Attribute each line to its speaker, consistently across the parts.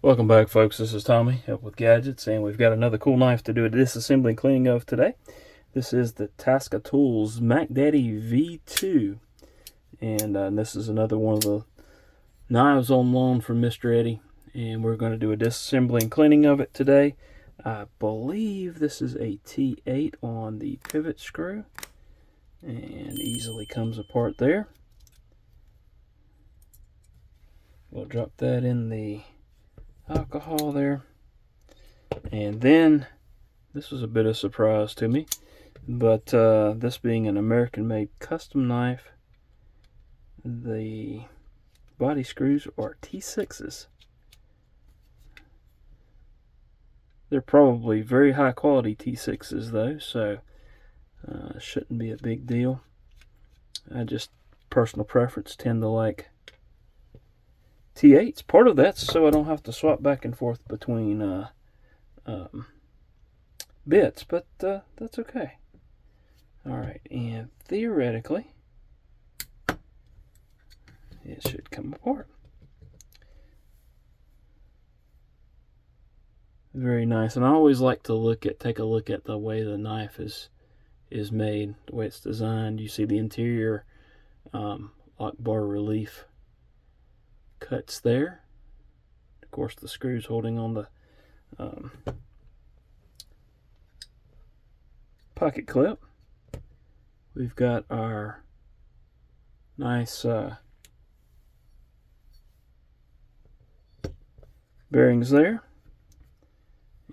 Speaker 1: Welcome back, folks. This is Tommy, Help with Gadgets, and we've got another cool knife to do a disassembly and cleaning of today. This is the Tasca Tools Mack Daddy V2, and this is another one of the knives on loan from Mr. Eddy, and we're going to do a disassembly and cleaning of it today. I believe this is a T8 on the pivot screw, and easily comes apart there. We'll drop that in the alcohol there, and then this was a bit of a surprise to me, but this being an American made custom knife, the body screws are T6s. They're probably very high quality T6s though, so shouldn't be a big deal. I just, personal preference, tend to like T8s. Part of that's so I don't have to swap back and forth between bits, but that's okay. Alright, and theoretically it should come apart. Very nice, and I always like to take a look at the way the knife is made, the way it's designed. You see the interior lock bar relief cuts there. Of course, the screws holding on the pocket clip. We've got our nice bearings there,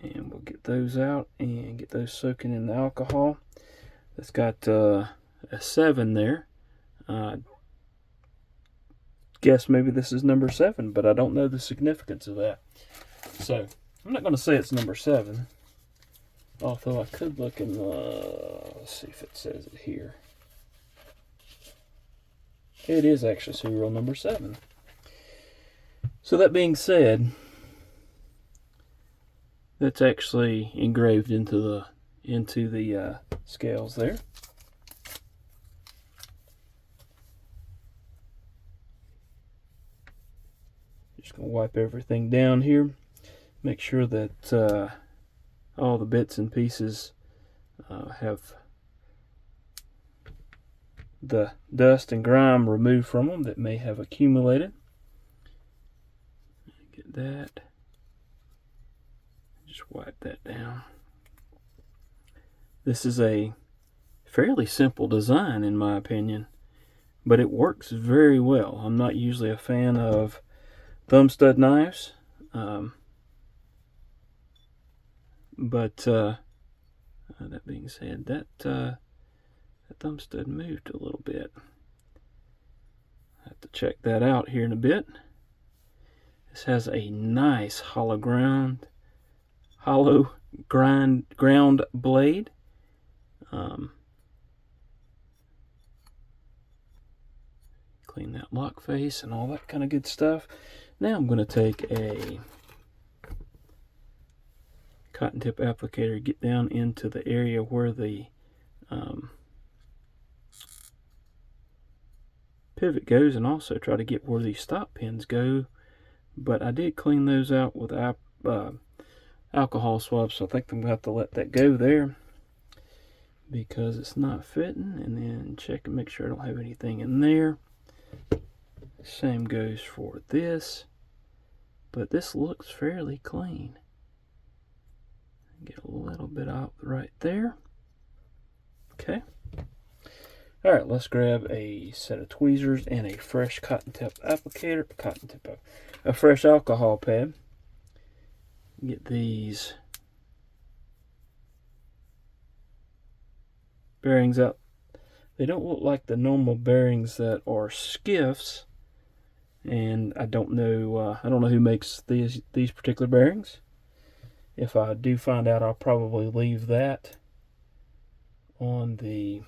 Speaker 1: and we'll get those out and get those soaking in the alcohol. It's got a 7 there. Guess maybe this is number 7, but I don't know the significance of that, so I'm not going to say it's number 7, although I could look and let's see if it says it here. It is actually serial number 7. So that being said, that's actually engraved into the scales there. Just gonna wipe everything down here, make sure that all the bits and pieces have the dust and grime removed from them that may have accumulated. Get that. Just wipe that down. This is a fairly simple design in my opinion, but it works very well. I'm not usually a fan of thumb stud knives, but that being said, that thumb stud moved a little bit. I have to check that out here in a bit. This has a nice hollow ground blade. Clean that lock face and all that kind of good stuff. Now I'm going to take a cotton tip applicator, get down into the area where the pivot goes, and also try to get where the stop pins go, but I did clean those out with alcohol swabs, so I think I'm going to have to let that go there because it's not fitting, and then check and make sure I don't have anything in there. Same goes for this, but this looks fairly clean. Get a little bit out right there. Okay. Alright, let's grab a set of tweezers and a fresh cotton tip applicator, a fresh alcohol pad. Get these bearings out. They don't look like the normal bearings that are skiffs, and I don't know who makes these particular bearings. If I do find out, I'll probably leave that on the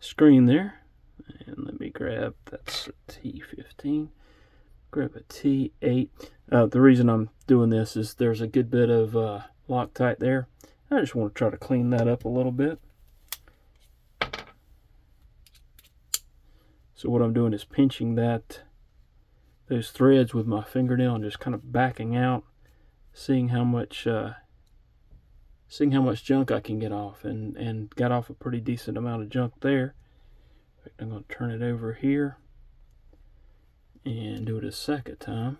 Speaker 1: screen there. And let me grab, that's a T15. Grab a T8. The reason I'm doing this is there's a good bit of Loctite there. I just want to try to clean that up a little bit. So what I'm doing is pinching those threads with my fingernail and just kind of backing out, seeing how much junk I can get off, and got off a pretty decent amount of junk there. In fact, I'm going to turn it over here and do it a second time.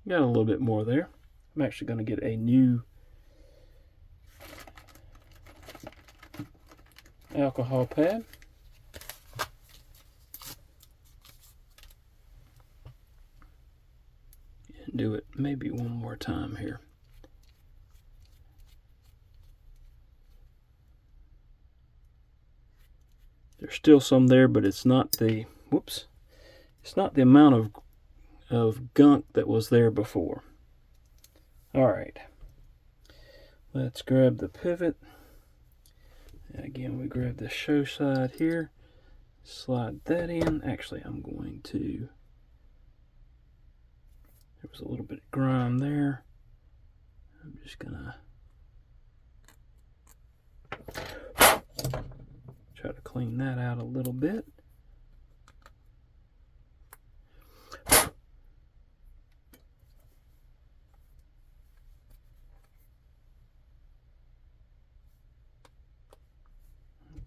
Speaker 1: Got a little bit more there. I'm actually going to get a new alcohol pad. And do it maybe one more time here. There's still some there, but it's not the, whoops, it's not the amount of gunk that was there before. Alright, let's grab the pivot. Again, we grab the show side here, slide that in. Actually, I'm going to, there was a little bit of grime there. I'm just gonna try to clean that out a little bit.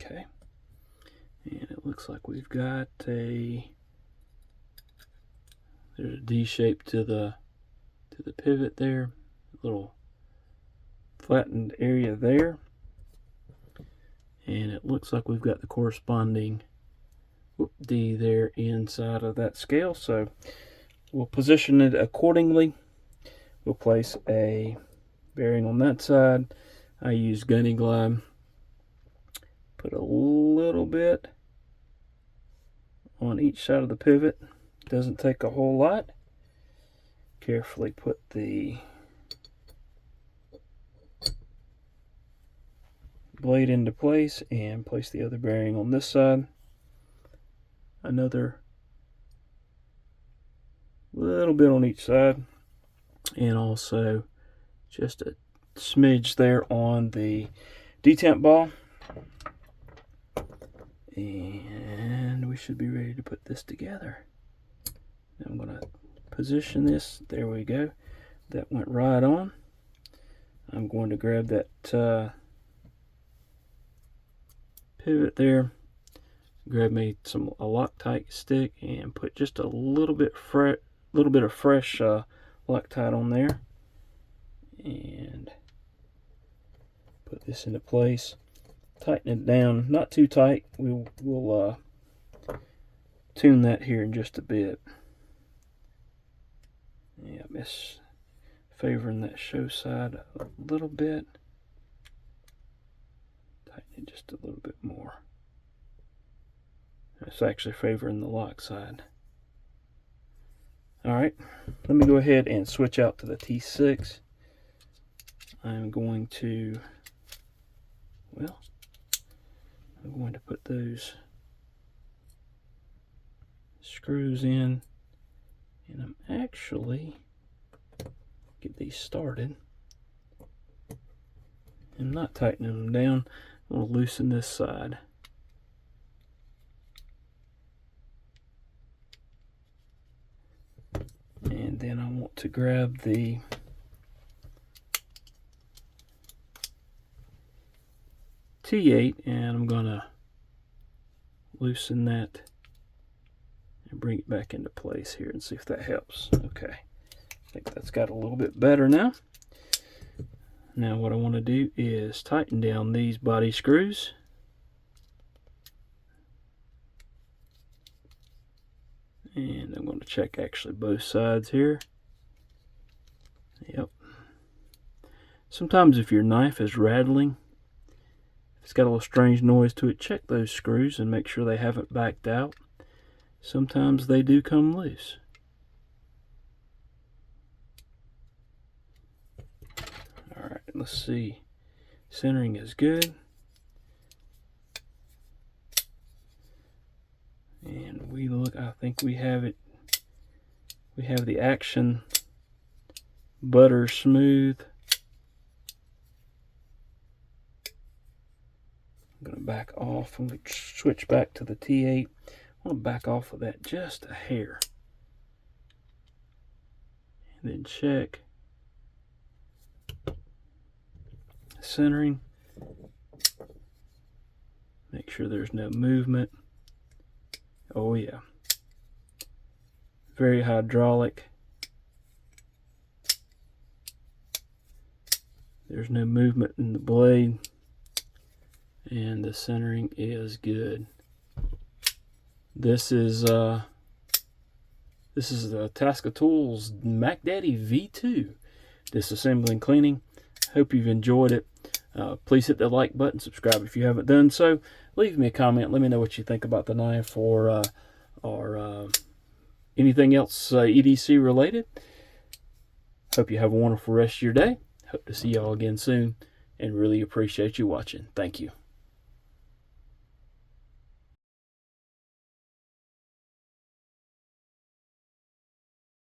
Speaker 1: Okay, and it looks like we've got there's a D shape to the pivot there, a little flattened area there, and it looks like we've got the corresponding D there inside of that scale. So we'll position it accordingly. We'll place a bearing on that side. I use gunny glide. Put a little bit on each side of the pivot. Doesn't take a whole lot. Carefully put the blade into place and place the other bearing on this side. Another little bit on each side, and also just a smidge there on the detamp ball. And we should be ready to put this together. I'm going to position this. There we go. That went right on. I'm going to grab that pivot there. Grab me a Loctite stick and put just a little bit of fresh Loctite on there, and put this into place. Tighten it down, not too tight. We'll tune that here in just a bit. Yeah, it's favoring that show side a little bit. Tighten it just a little bit more. It's actually favoring the lock side. Alright, let me go ahead and switch out to the T6. I'm going to, well, I'm going to put those screws in, and I'm actually get these started. I'm not tightening them down. I'm going to loosen this side. And then I want to grab the T8, and I'm going to loosen that and bring it back into place here and see if that helps. Okay, I think that's got a little bit better now. Now what I want to do is tighten down these body screws. And I'm going to check actually both sides here. Yep. Sometimes if your knife is rattling, if it's got a little strange noise to it, check those screws and make sure they haven't backed out. Sometimes they do come loose. Alright, let's see. Centering is good. And we look, I think we have it. We have the action butter smooth. I'm going to back off. When we switch back to the T8, I want to back off of that just a hair. And then check centering. Make sure there's no movement. Oh yeah. Very hydraulic. There's no movement in the blade. And the centering is good. This is the Tasca Tools Mack Daddy V2 disassembly and cleaning. Hope you've enjoyed it. Please hit the like button, subscribe if you haven't done so. Leave me a comment. Let me know what you think about the knife or anything else EDC related. Hope you have a wonderful rest of your day. Hope to see y'all again soon, and really appreciate you watching. Thank you.